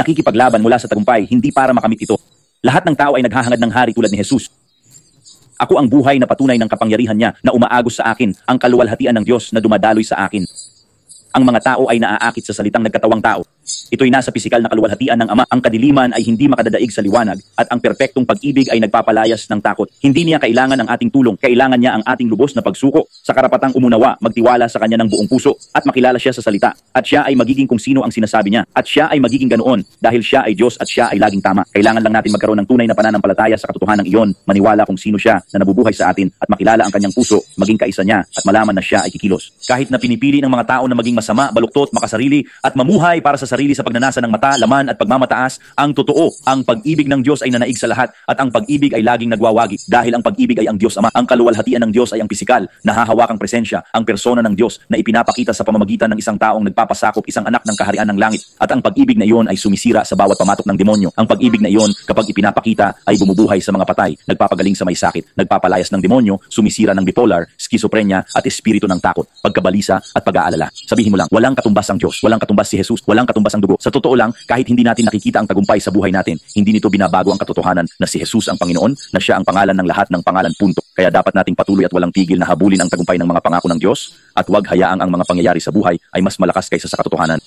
nakikipaglaban mula sa tagumpay, hindi para makamit ito. Lahat ng tao ay naghahangad ng hari tulad ni Jesus. Ako ang buhay na patunay ng kapangyarihan niya na umaagos sa akin, ang kaluwalhatian ng Diyos na dumadaloy sa akin. Ang mga tao ay naaakit sa salitang nagkatawang tao. Ito'y nasa pisikal na kaluwalhatian ng Ama. Ang kadiliman ay hindi makadadaig sa liwanag at ang perpektong pag-ibig ay nagpapalayas ng takot. Hindi niya kailangan ang ating tulong, kailangan niya ang ating lubos na pagsuko sa karapatang umunawa, magtiwala sa kanya ng buong puso at makilala siya sa salita. At siya ay magiging kung sino ang sinasabi niya. At siya ay magiging ganoon dahil siya ay Diyos at siya ay laging tama. Kailangan lang natin magkaroon ng tunay na pananampalataya sa katotohanan ng iyon, maniwala kung sino siya na nabubuhay sa atin at makilala ang kanyang puso, maging kaisa niya at malaman na siya ay kikilos. Kahit na pinipili ng mga tao na maging masama, baluktot, makasarili at mamuhay para sa sarili sa pagnanasa ng mata, laman at pagmamataas, ang totoo, ang pag-ibig ng Diyos ay nanaig sa lahat at ang pag-ibig ay laging nagwawagi dahil ang pag-ibig ay ang Diyos Ama. Ang kaluwalhatian ng Diyos ay ang pisikal, nahahawakang presensya, ang persona ng Diyos na ipinapakita sa pamamagitan ng isang taong nagpapasakop, isang anak ng kaharian ng langit. At ang pag-ibig na iyon ay sumisira sa bawat pamatok ng demonyo. Ang pag-ibig na iyon, kapag ipinapakita, ay bumubuhay sa mga patay, nagpapagaling sa may sakit, nagpapalayas ng demonyo, sumisira ng bipolar, schizophrenia at espiritu ng takot, pagkabalisa at pag-aalala. Sabihin mo lang, walang katumbas ang Diyos, walang katumbas si Jesus, walang katumbas ang dugo. Sa totoo lang, kahit hindi natin nakikita ang tagumpay sa buhay natin, hindi nito binabago ang katotohanan na si Jesus ang Panginoon, na siya ang pangalan ng lahat ng pangalan, punto. Kaya dapat nating patuloy at walang tigil na habulin ang tagumpay ng mga pangako ng Diyos at huwag hayaang ang mga pangyayari sa buhay ay mas malakas kaysa sa katotohanan.